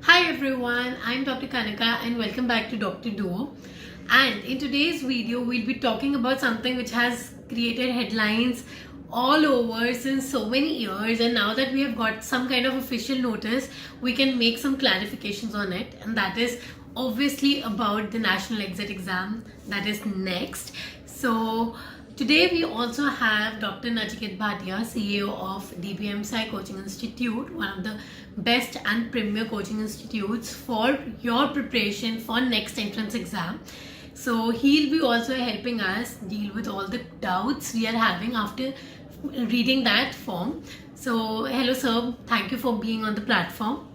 Hi everyone, I'm Dr. Kanaka and welcome back to Dr. Duo. And in today's video, we'll be talking about something which has created headlines all over since so many years, and now that we have got some kind of official notice, we can make some clarifications on it, and that is obviously about the national exit exam that is next. So today we also have Dr. Nachiketa Bhatia, CEO of DBMCI Coaching Institute, one of the best and premier coaching institutes for your preparation for next entrance exam. So he'll be also helping us deal with all the doubts we are having after reading that form. So hello sir, thank you for being on the platform.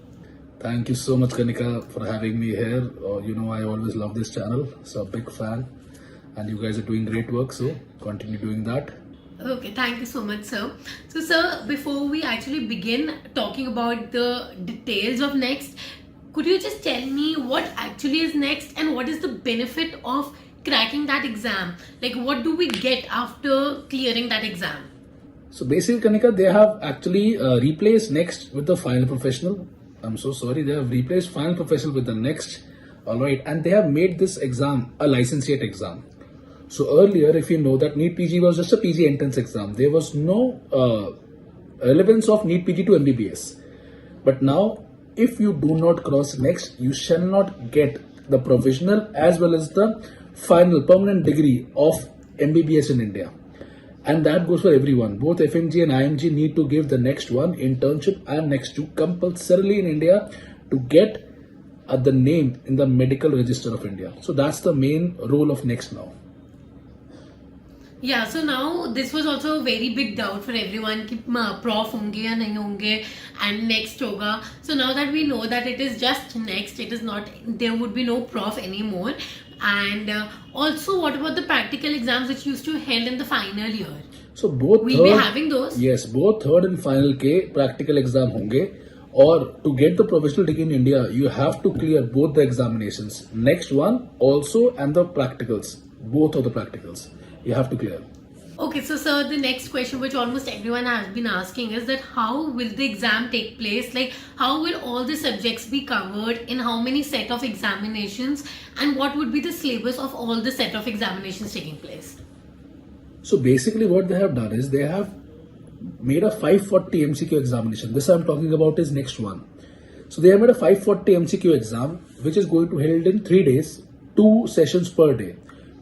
Thank you so much, Kanika, for having me here. I always love this channel, so a big fan. And you guys are doing great work, so continue doing that. Okay, thank you so much, sir. So, sir, before we actually begin talking about the details of next, could you just tell me what actually is next and what is the benefit of cracking that exam? Like, what do we get after clearing that exam? So basically, Kanika, they have actually replaced next with the final professional. I'm so sorry, they have replaced final professional with the next. Alright, and they have made this exam a licentiate exam. So earlier, if you know that NEET PG was just a PG entrance exam, there was no relevance of NEET PG to MBBS. But now, if you do not cross next, you shall not get the provisional as well as the final permanent degree of MBBS in India. And that goes for everyone. Both FMG and IMG need to give the next one, internship and next two, compulsorily in India to get the name in the medical register of India. So that's the main role of next now. Yeah, so now this was also a very big doubt for everyone कि prof होंगे या नहीं होंगे and next होगा. So now that we know that it is just next, it is not, there would be no prof anymore. And also, what about the practical exams which used to held in the final year? So both we'll be having those? Yes, both third and final के practical exam होंगे. Or to get the professional degree in India, you have to clear both the examinations. Next one also and the practicals, both of the practicals. You have to clear. Okay, so sir, the next question which almost everyone has been asking is that how will the exam take place? Like, how will all the subjects be covered in how many set of examinations, and what would be the syllabus of all the set of examinations taking place? So basically what they have done is they have made a 540 MCQ examination. This I'm talking about is next one. So they have made a 540 MCQ exam which is going to be held in 3 days, 2 sessions per day.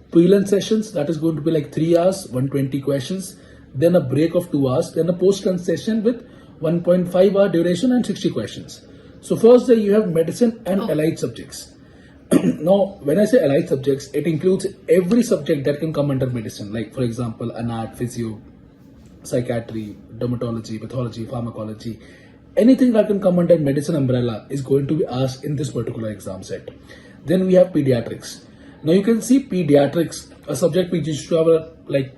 Pre-lunch sessions, that is going to be like 3 hours, 120 questions, then a break of 2 hours, then a post-lunch session with 1.5 hour duration and 60 questions. So first day you have medicine and allied subjects. Now, when I say allied subjects, it includes every subject that can come under medicine, like for example, anat, physio, psychiatry, dermatology, pathology, pharmacology. Anything that can come under medicine umbrella is going to be asked in this particular exam set. Then we have pediatrics. Now you can see pediatrics, a subject which used to have like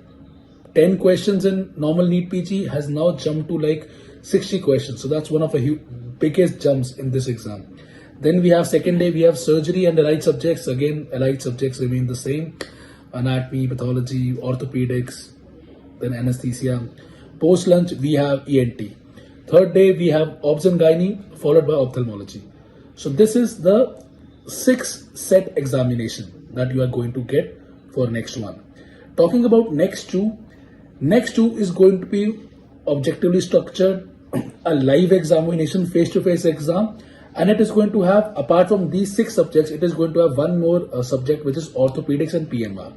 10 questions in normal NEET PG has now jumped to like 60 questions. So that's one of the biggest jumps in this exam. Then we have second day, we have surgery and allied subjects. Again, allied subjects remain the same. Anatomy, pathology, orthopedics, then anesthesia. Post lunch, we have ENT. Third day, we have obs and gynae followed by ophthalmology. So this is the 6 set examination that you are going to get for next one. Talking about next two is going to be objectively structured, a live examination, face-to-face exam, and it is going to have, apart from these 6 subjects, it is going to have one more subject which is orthopedics and PMR.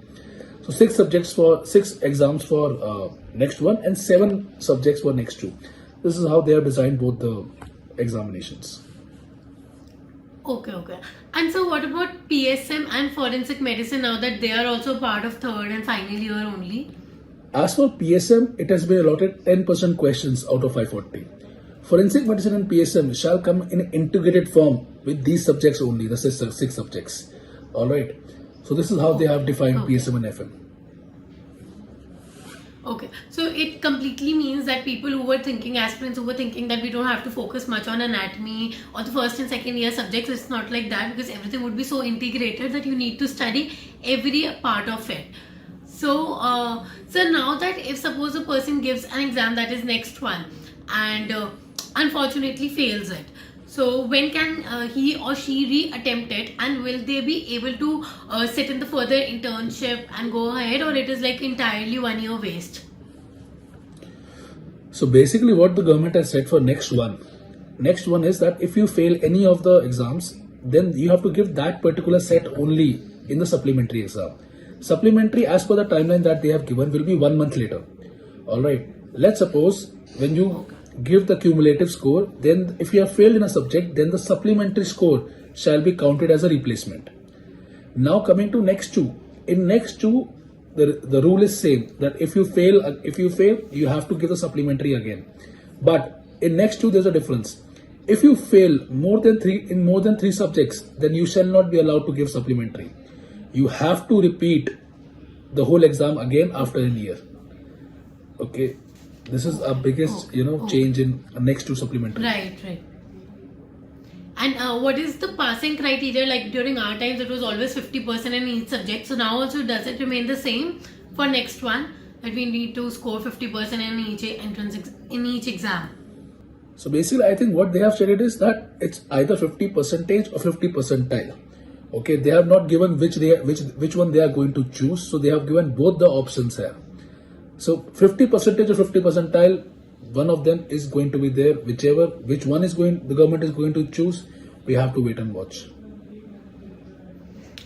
So 6 exams for next one and 7 subjects for next two. This is how they have designed both the examinations. Okay. And so what about PSM and forensic medicine now that they are also part of third and final year only? As for PSM, it has been allotted 10% questions out of 540. Forensic medicine and PSM shall come in integrated form with these subjects only, the 6 subjects. Alright. So this is how they have defined PSM and FM. Okay, so it completely means that people who were thinking, aspirants who were thinking that we don't have to focus much on anatomy or the first and second year subjects, it's not like that, because everything would be so integrated that you need to study every part of it. So now that if suppose a person gives an exam that is next one and unfortunately fails it, So when can he or she re-attempt it, and will they be able to sit in the further internship and go ahead, or it is like entirely 1 year waste? So basically what the government has said for next one is that if you fail any of the exams, then you have to give that particular set only in the supplementary exam. Supplementary, as per the timeline that they have given, will be 1 month later. Alright, let's suppose when you give the cumulative score, then if you have failed in a subject, then the supplementary score shall be counted as a replacement. Now coming to next two. In next two, the rule is same, that if you fail, you have to give the supplementary again. But in next two, there's a difference. If you fail more than three subjects, then you shall not be allowed to give supplementary. You have to repeat the whole exam again after a year. Okay, this is our biggest change in next two supplementary. Right. And what is the passing criteria? Like during our times, it was always 50% in each subject. So now also, does it remain the same for next one, that we need to score 50% in each in each exam? So basically, I think what they have stated is that it's either 50% or 50 percentile. Okay, they have not given which one they are going to choose. So they have given both the options here. So 50% or 50 percentile, one of them is going to be there. Which one is the government is going to choose, we have to wait and watch.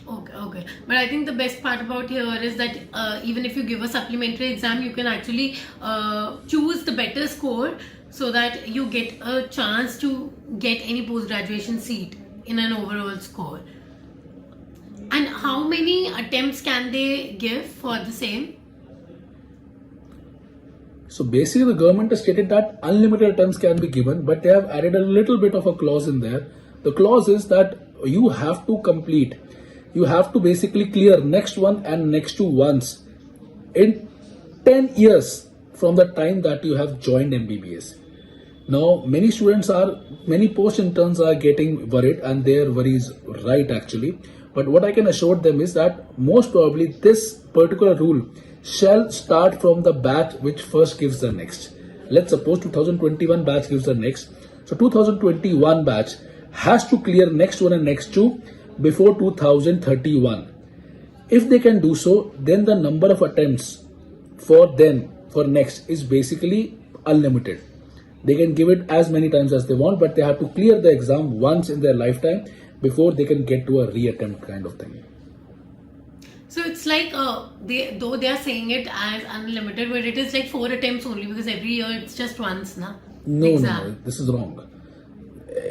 Okay. But I think the best part about here is that even if you give a supplementary exam, you can actually choose the better score so that you get a chance to get any post-graduation seat in an overall score. And how many attempts can they give for the same? So basically the government has stated that unlimited attempts can be given, but they have added a little bit of a clause in there. The clause is that you have to basically clear next one and next two once in 10 years from the time that you have joined MBBS. Now many post-interns are getting worried, and their worry is right actually. But what I can assure them is that most probably this particular rule shall start from the batch which first gives the next. Let's suppose 2021 batch gives the next. So 2021 batch has to clear next one and next two before 2031. If they can do so, then the number of attempts for next is basically unlimited. They can give it as many times as they want, but they have to clear the exam once in their lifetime before they can get to a re-attempt kind of thing. So it's like they are saying it as unlimited, but it is like 4 attempts only, because every year it's just once, na? No, this is wrong.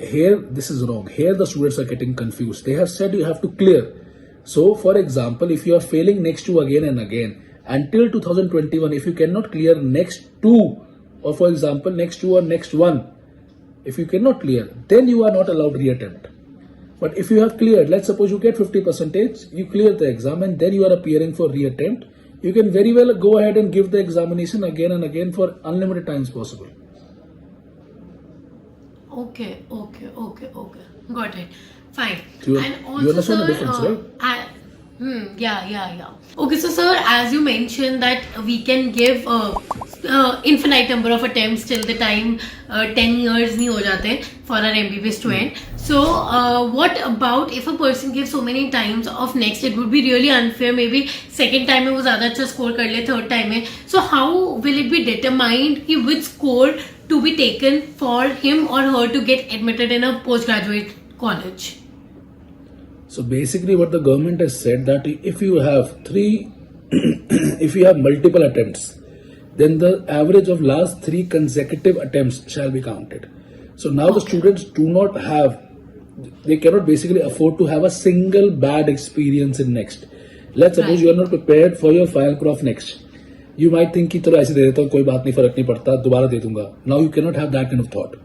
Here the students are getting confused. They have said you have to clear. So for example, if you are failing next two again and again until 2021, if you cannot clear next two, or for example next two or next one, if you cannot clear, then you are not allowed reattempt. But if you have cleared, let's suppose you get 50%, you clear the exam and then you are appearing for reattempt, you can very well go ahead and give the examination again and again for unlimited times possible. Okay. Got it. Fine. You understand sir, the difference, right? Yeah. Okay, so sir, as you mentioned that we can give infinite number of attempts till the time 10 years nahi ho jate for our MBBS student. So what about if a person gives so many times of next? It would be really unfair. Maybe second time mein wo zyada acha score kar le, third time mein. So how will it be determined ki which score to be taken for him or her to get admitted in a postgraduate college? So basically what the government has said, that if you have if you have multiple attempts, then the average of last 3 consecutive attempts shall be counted. So now the students they cannot basically afford to have a single bad experience in next. Let's suppose you are not prepared for your final prof next. You might think कि चलो ऐसे दे देता हूँ, कोई बात नहीं, फर्क नहीं पड़ता, दोबारा दे दूंगा. Now you cannot have that kind of thought.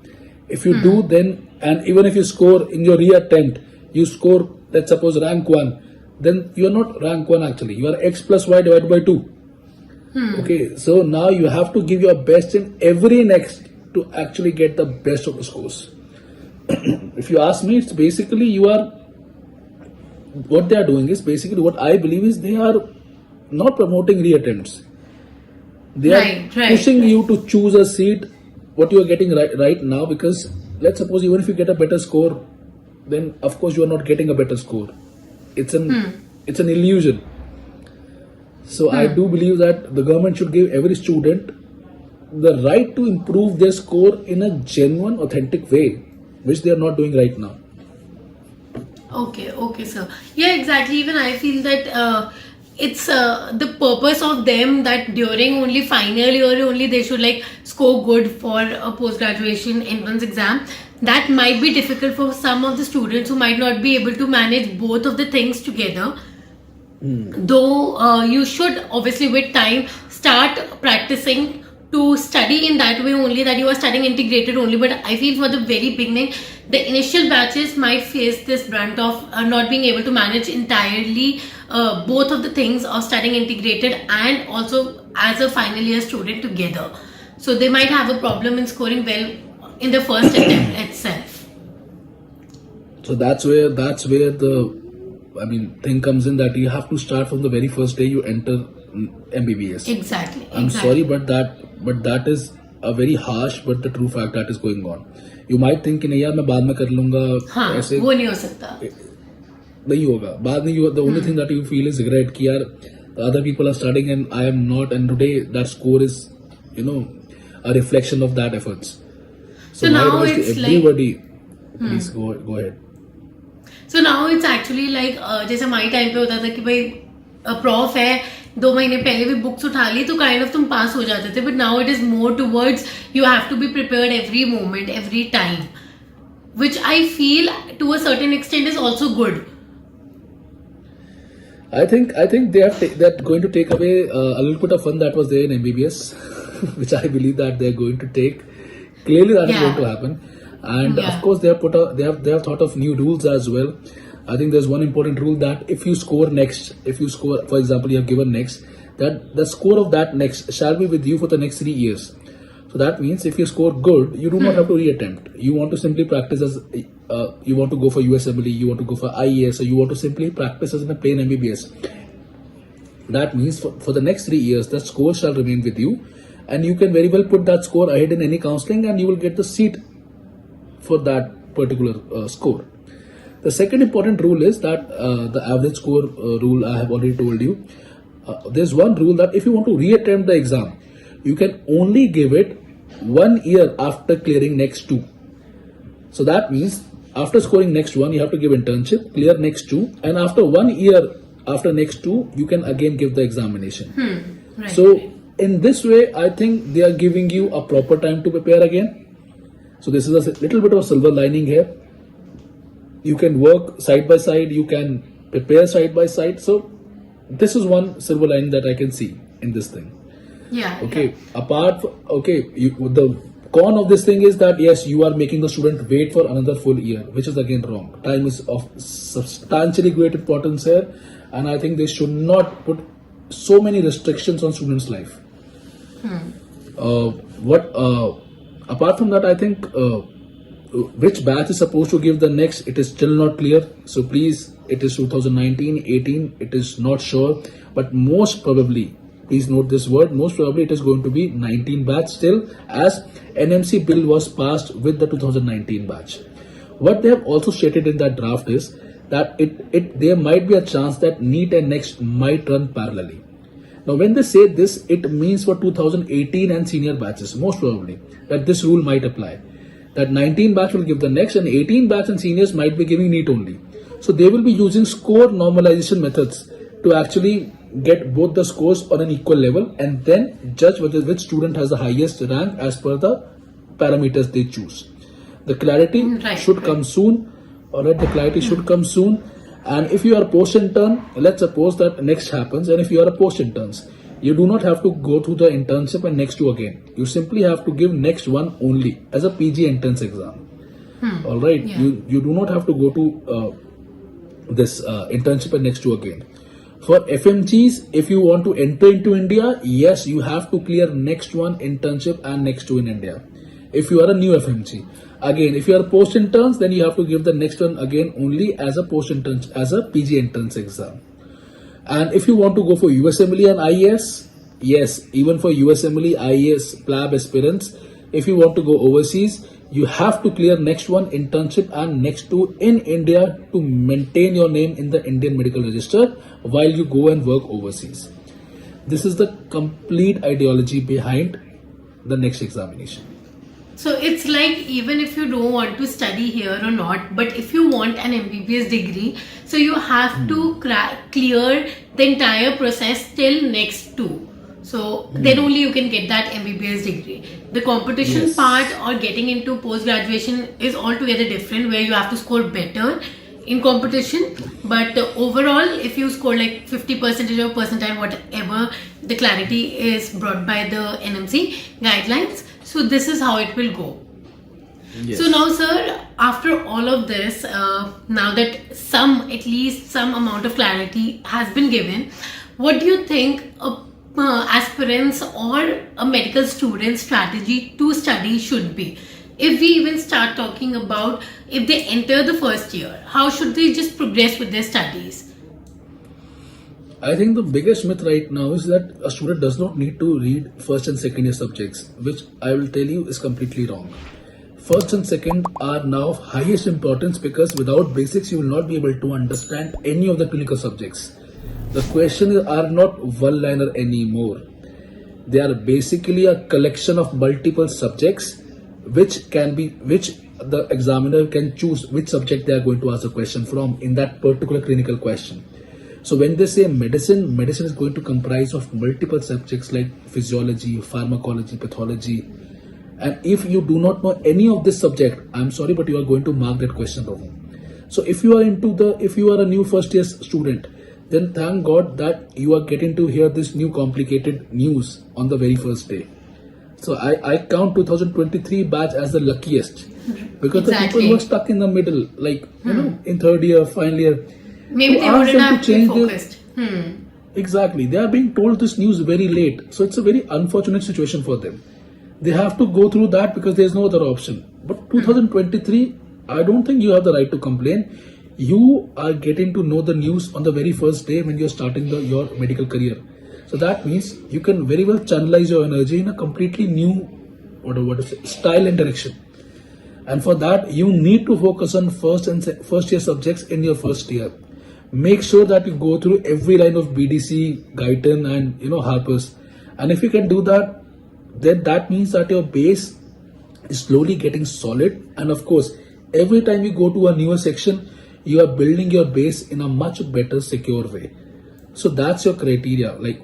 If you do, then, and even if you score in your re-attempt, you score, let's suppose rank 1, then you are not rank 1 actually. You are x plus y divided by 2. Okay, so now you have to give your best in every next to actually get the best of the scores. If you ask me, it's basically what they are doing is basically what I believe is they are not promoting re-attempts. They are pushing you to choose a seat, what you are getting right now, because let's suppose even if you get a better score, then of course you are not getting a better score. It's an illusion. So I do believe that the government should give every student the right to improve their score in a genuine, authentic way, which they are not doing right now. Okay, sir. Yeah, exactly. Even I feel that it's the purpose of them that during only final year only they should like score good for a post graduation entrance exam. That might be difficult for some of the students who might not be able to manage both of the things together. Though you should obviously with time start practicing to study in that way only, that you are studying integrated only. But I feel for the very beginning the initial batches might face this brunt of not being able to manage entirely both of the things of studying integrated and also as a final year student together. So they might have a problem in scoring well in the first attempt itself. So that's where the thing comes in, that you have to start from the very first day you enter MBBS. Exactly. I'm sorry, but that is a very harsh but the true fact that is going on. You might think कि नहीं यार मैं बाद में कर लूँगा, हाँ, ऐसे वो नहीं हो सकता, नहीं होगा बाद में. The only thing that you feel is regret कि यार the other people are studying and I am not, and today that score is a reflection of that efforts. So my now advice it's to everybody, please go ahead. So now it's actually like जैसे हमारे time पे होता था कि भाई prof है 2 महीने पहले भी बुक्स उठा ली तो काइंड ऑफ तुम पास हो जाते थे. But now it is more towards you have to be prepared every moment every time, which I feel to a certain extent is also good. I think they're going to take away a little bit of fun that was there in MBBS, which I believe that they're going to take. Clearly, that is going to happen, and of course they have thought of new rules as well. I think there's one important rule that if you score, for example, you have given next, that the score of that next shall be with you for the next 3 years. So that means if you score good, you do not have to reattempt. You want to simply practice as you want to go for USMLE, you want to go for IES, or you want to simply practice as in a plain MBBS. That means for the next 3 years, that score shall remain with you, and you can very well put that score ahead in any counseling, and you will get the seat for that particular score. The second important rule is that the average score rule I have already told you. There's one rule that if you want to reattempt the exam, you can only give it 1 year after clearing next 2. So that means after scoring next 1, you have to give internship, clear next 2, and after 1 year after next 2, you can again give the examination. Right. So in this way, I think they are giving you a proper time to prepare again. So this is a little bit of silver lining here. You can work side by side, you can prepare side by side. So this is one silver lining that I can see in this thing. Yeah. Okay. The con of this thing is that yes, you are making the student wait for another full year, which is again wrong. Time is of substantially great importance here, and I think they should not put so many restrictions on students' life. Apart from that, I think which batch is supposed to give the next, it is still not clear. So please, it is 2019, 18, it is not sure, but most probably, please note this word, most probably it is going to be 19 batch still, as NMC bill was passed with the 2019 batch. What they have also stated in that draft is that there might be a chance that NEET and NEXT might run parallelly. Now when they say this, it means for 2018 and senior batches, most probably, that this rule might apply. That 19 batch will give the next, and 18 batch and seniors might be giving NEET only. So they will be using score normalization methods to actually get both the scores on an equal level and then judge which student has the highest rank as per the parameters they choose. The clarity should come soon. Alright, the clarity should come soon. And if you are post-intern, let's suppose that next happens, and if you are a post-interns, you do not have to go through the internship and next 2 again. You simply have to give next 1 only as a PG entrance exam. Alright, you do not have to go to this internship and next 2 again. For FMGs, if you want to enter into India, yes, you have to clear next 1 internship and next 2 in India. If you are a new FMG. Again, if you are post-interns, then you have to give the next one again only as a post-intern, as a PG entrance exam. And if you want to go for USMLE and IES, yes, even for USMLE, IES, PLAB aspirants, if you want to go overseas, You have to clear next one internship and next two in India to maintain your name in the Indian medical register while you go and work overseas. This is the complete ideology behind the next examination. So it's like even if you don't want to study here or not, but if you want an MBBS degree, so you have to clear the entire process till next two. So then only you can get that MBBS degree. The competition Yes. part or getting into post graduation is altogether different, where you have to score better in competition. But overall, if you score like 50% or percentile, whatever the clarity is brought by the NMC guidelines, so this is how it will go. Yes. So now, sir, after all of this, now that at least some amount of clarity has been given, what do you think aspirants or a medical student strategy to study should be? If we even start talking about if they enter the first year, how should they just progress with their studies? I think the biggest myth right now is that a student does not need to read first and second year subjects, which I will tell you is completely wrong. First and second are now of highest importance because without basics you will not be able to understand any of the clinical subjects. The questions are not one-liner anymore. They are basically a collection of multiple subjects which the examiner can choose which subject they are going to ask the question from in that particular clinical question. So when they say medicine is going to comprise of multiple subjects like physiology, pharmacology, pathology. And if you do not know any of this subject, I'm sorry, but you are going to mark that question wrong. So if you are a new first year student, then thank God that you are getting to hear this new complicated news on the very first day. So I count 2023 batch as the luckiest because the people who are stuck in the middle, like in third year, final year, maybe they wouldn't have been focused. Exactly, they are being told this news very late, so it's a very unfortunate situation for them. They have to go through that because there's no other option. But 2023, I don't think you have the right to complain. You are getting to know the news on the very first day when you're starting your medical career. So that means you can very well channelize your energy in a completely new style and direction. And for that, you need to focus on first year subjects in your first year. Make sure that you go through every line of BDC, Guyton and Harper's. And if you can do that, then that means that your base is slowly getting solid. And of course, every time you go to a newer section, you are building your base in a much better, secure way. So that's your criteria. Like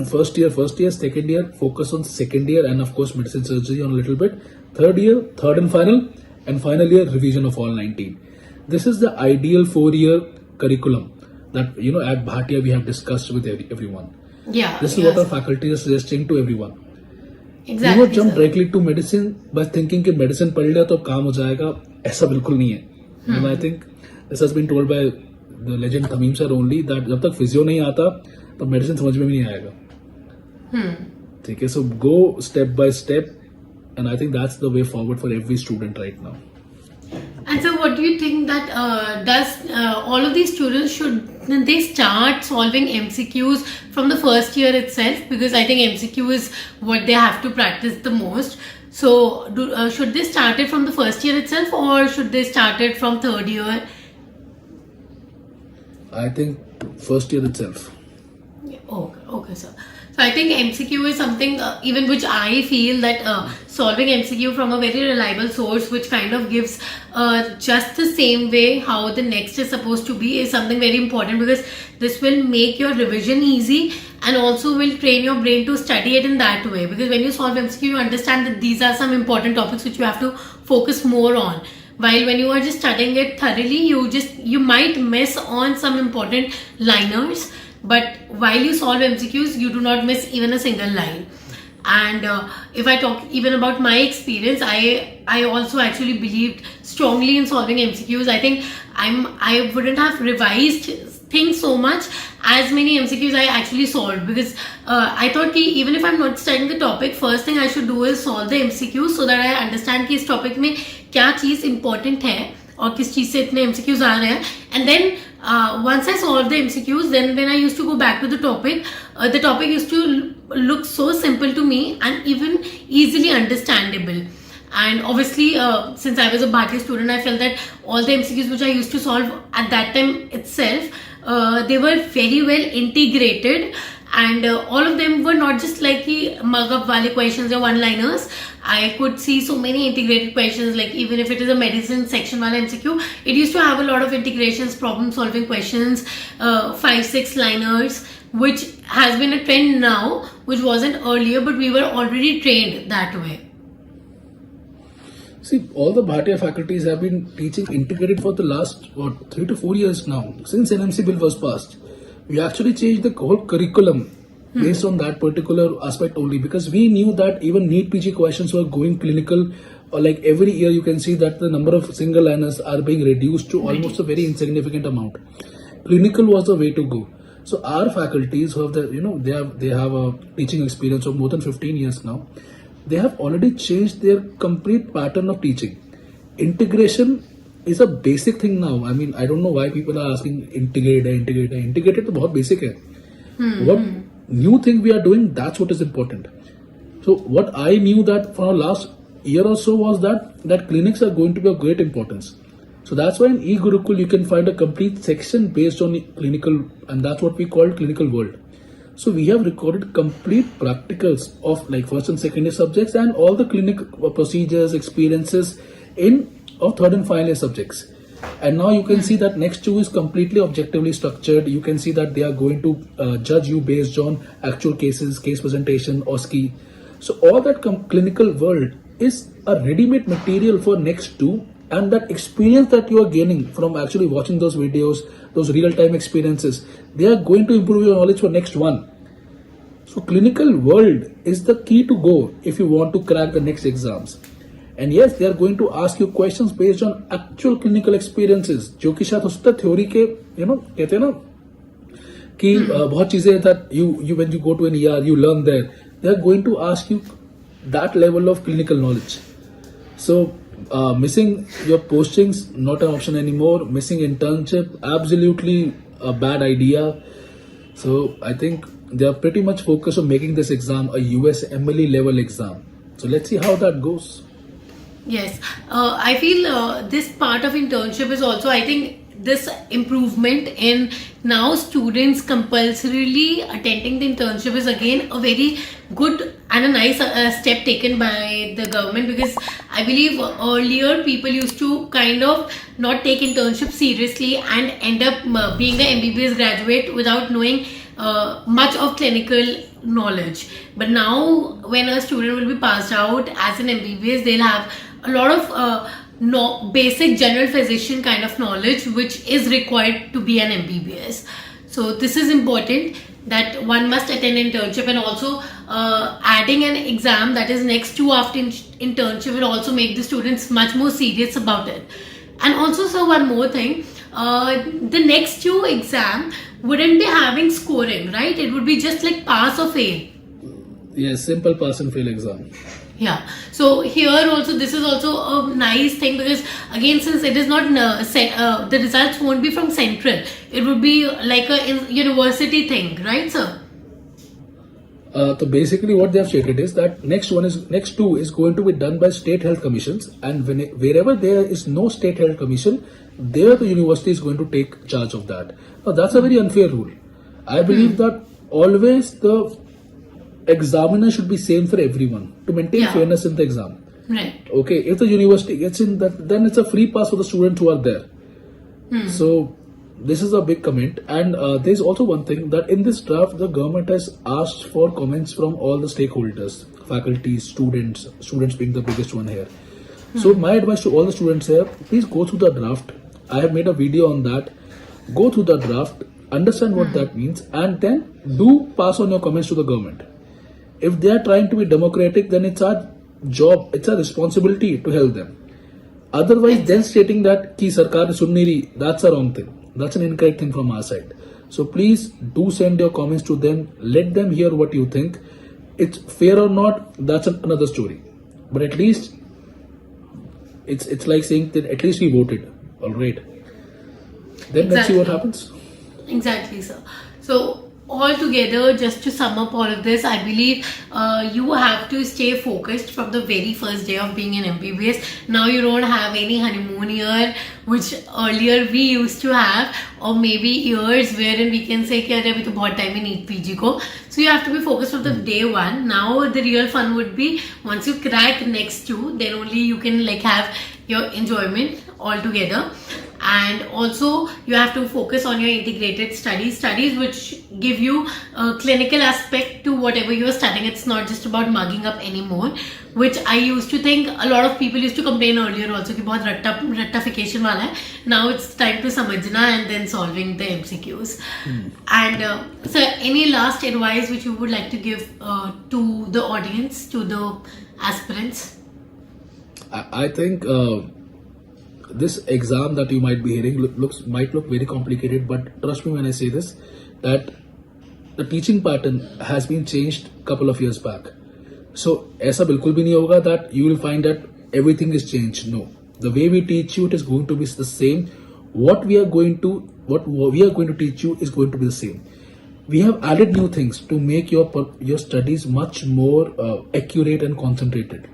first year, second year, focus on second year, and of course, medicine surgery on a little bit. Third year, third and final year, revision of all 19. This is the ideal 4-year curriculum that at Bhatia we have discussed with everyone. Yeah. This is what our faculty is suggesting to everyone. Exactly. Do not jump directly to medicine by thinking कि medicine पढ़ लिया तो काम हो जाएगा. ऐसा बिल्कुल नहीं है. And I think this has been told by the legend Tamim sir only that जब तक physio नहीं आता तो medicine समझ में भी नहीं आएगा. ठीक है, so go step by step, and I think that's the way forward for every student right now. And so what do you think that all of these students should they start solving MCQs from the first year itself, because I think MCQ is what they have to practice the most. So should they start it from the first year itself, or should they start it from third year? I think first year itself. Okay, sir. So I think MCQ is something even which I feel that solving MCQ from a very reliable source, which kind of gives just the same way how the next is supposed to be, is something very important, because this will make your revision easy and also will train your brain to study it in that way. Because when you solve MCQ, you understand that these are some important topics which you have to focus more on. While when you are just studying it thoroughly, you might miss on some important liners. But while you solve MCQs, you do not miss even a single line. And if I talk even about my experience, I also actually believed strongly in solving MCQs. I think I wouldn't have revised things so much as many MCQs I actually solved, because I thought that even if I'm not studying the topic, first thing I should do is solve the MCQs so that I understand कि इस topic में क्या चीज़ important है और किस चीज़ से इतने MCQs आ रहे हैं. And then once I solved the MCQs, then when I used to go back to the topic used to look so simple to me and even easily understandable. And obviously, since I was a Bhatia student, I felt that all the MCQs which I used to solve at that time itself, they were very well integrated, and all of them were not just like the mug up wale questions or one liners. I could see so many integrated questions, like even if it is a medicine section wala MCQ, it used to have a lot of integrations, problem solving questions, 5-6 liners, which has been a trend now, which wasn't earlier, but we were already trained that way. See, all the Bhatia faculties have been teaching integrated for the last 3 to 4 years now. Since NMC bill was passed, we actually changed the whole curriculum based on that particular aspect only, because we knew that even NEET PG questions were going clinical. Or like every year, you can see that the number of single liners are being reduced to almost a very insignificant amount. Clinical was the way to go. So our faculties who have they have a teaching experience of more than 15 years now. They have already changed their complete pattern of teaching. Integration is a basic thing now. I mean, I don't know why people are asking integrated. Integrated is very basic. What new thing we are doing, that's what is important. So what I knew that for the last year or so was that clinics are going to be of great importance. So that's why in eGurukul you can find a complete section based on clinical, and that's what we call clinical world. So we have recorded complete practicals of like first and second year subjects and all the clinic procedures, experiences of third and final year subjects. And now you can see that next 2 is completely objectively structured. You can see that they are going to judge you based on actual cases, case presentation, OSCE. So all that clinical world is a ready-made material for next 2, and that experience that you are gaining from actually watching those videos, those real-time experiences, they are going to improve your knowledge for next 1. So clinical world is the key to go if you want to crack the next exams. And yes, they are going to ask you questions based on actual clinical experiences, जो कि शायद होता है theory के, कहते हैं ना कि बहुत चीजें that you when you go to an ER you learn there. They are going to ask you that level of clinical knowledge. So missing your postings, not an option anymore. Missing internship, absolutely a bad idea. So I think they are pretty much focused on making this exam a USMLE level exam. So let's see how that goes. Yes, I feel this part of internship is also, I think, this improvement in now students compulsorily attending the internship is again a very good and a nice step taken by the government, because I believe earlier people used to kind of not take internship seriously and end up being an MBBS graduate without knowing much of clinical knowledge. But now when a student will be passed out as an MBBS, they'll have a lot of basic general physician kind of knowledge which is required to be an MBBS. So this is important, that one must attend internship, and also adding an exam that is next to after internship will also make the students much more serious about it. And also, sir, one more thing, the next 2 exam wouldn't be having scoring, right? It would be just like pass or fail. Yes, simple pass and fail exam. Yeah, so here also this is also a nice thing, because again, since it is not the results won't be from central, it would be like a university thing, right, sir? So basically what they have stated is that next 2 is going to be done by state health commissions, and wherever there is no state health commission, there the university is going to take charge of that. Now that's a very unfair rule. I believe that always the examiner should be same for everyone to maintain fairness in the exam. Right. Okay, if the university gets in that, then it's a free pass for the students who are there. So this is a big comment. And there's also one thing, that in this draft the government has asked for comments from all the stakeholders, faculty, students being the biggest one here. So my advice to all the students here, please go through the draft. I have made a video on that. Go through the draft, understand what that means, and then do pass on your comments to the government. If they are trying to be democratic, then it's our job, it's our responsibility to help them. Otherwise, then stating that ki sarkar sun nahi rahi, that's a wrong thing. That's an incorrect thing from our side. So please do send your comments to them. Let them hear what you think. It's fair or not, that's another story. But at least it's like saying that at least we voted. All right. Then let's see what happens. Exactly, sir. So altogether, just to sum up all of this, I believe you have to stay focused from the very first day of being in MBBS. Now you don't have any honeymoon year, which earlier we used to have, or maybe years wherein we can say कि अरे अभी तो बहुत time है NEET PG को. So you have to be focused from the day one. Now the real fun would be once you crack next two, then only you can like have your enjoyment altogether. And also you have to focus on your integrated studies which give you a clinical aspect to whatever you are studying. It's not just about mugging up anymore, which I used to think a lot of people used to complain earlier also कि बहुत रट्टाफिकेशन वाला है. Now it's time to समझना and then solving the MCQs. And so any last advice which you would like to give to the audience, to the aspirants? I think this exam that you might be hearing might look very complicated, but trust me when I say this, that the teaching pattern has been changed couple of years back. So ऐसा बिल्कुल भी नहीं होगा that you will find that everything is changed. No, the way we teach you, it is going to be the same. What we are going to teach you is going to be the same. We have added new things to make your studies much more accurate and concentrated.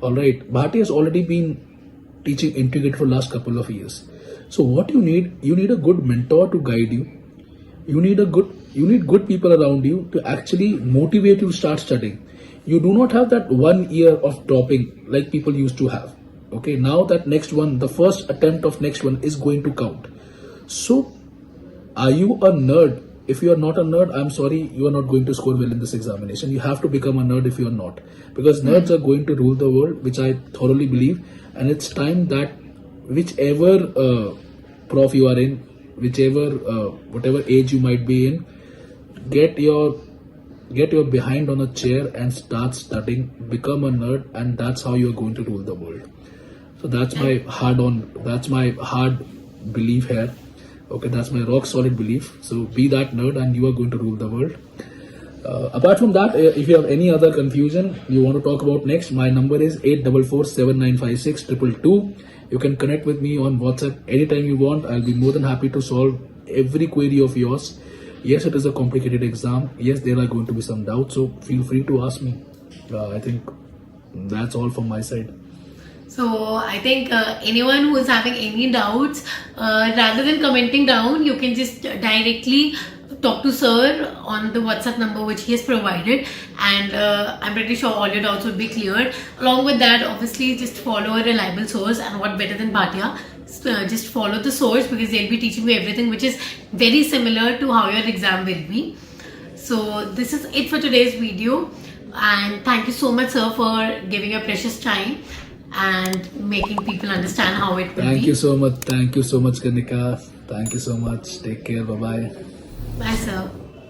All right, Bhatia has already been teaching integrate for last couple of years. So what you need a good mentor to guide you. You need good people around you to actually motivate you to start studying. You do not have that 1 year of dropping like people used to have. Okay, now that next one, the first attempt of next one is going to count. So are you a nerd? If you are not a nerd, I'm sorry, you are not going to score well in this examination. You have to become a nerd if you are not. Because nerds are going to rule the world, which I thoroughly believe. And it's time that whichever prof you are in, whatever age you might be in, get your behind on a chair and start studying, become a nerd, and that's how you're going to rule the world. So that's my hard belief here. Okay, that's my rock solid belief. So be that nerd and you are going to rule the world. Apart from that, if you have any other confusion you want to talk about next, my number is 8447956222. You can connect with me on WhatsApp anytime you want. I'll be more than happy to solve every query of yours. Yes, it is a complicated exam. Yes, there are going to be some doubts. So feel free to ask me. I think that's all from my side. So I think anyone who is having any doubts, rather than commenting down, you can just directly talk to sir on the WhatsApp number which he has provided, and I'm pretty sure all your doubts would be cleared. Along with that, obviously just follow a reliable source, and what better than Bhatia, just follow the source because they'll be teaching you everything which is very similar to how your exam will be. So this is it for today's video, and thank you so much sir for giving your precious time and making people understand how it will be. Thank you so much, Kanika. Thank you so much. Take care. Bye bye. Bye sir.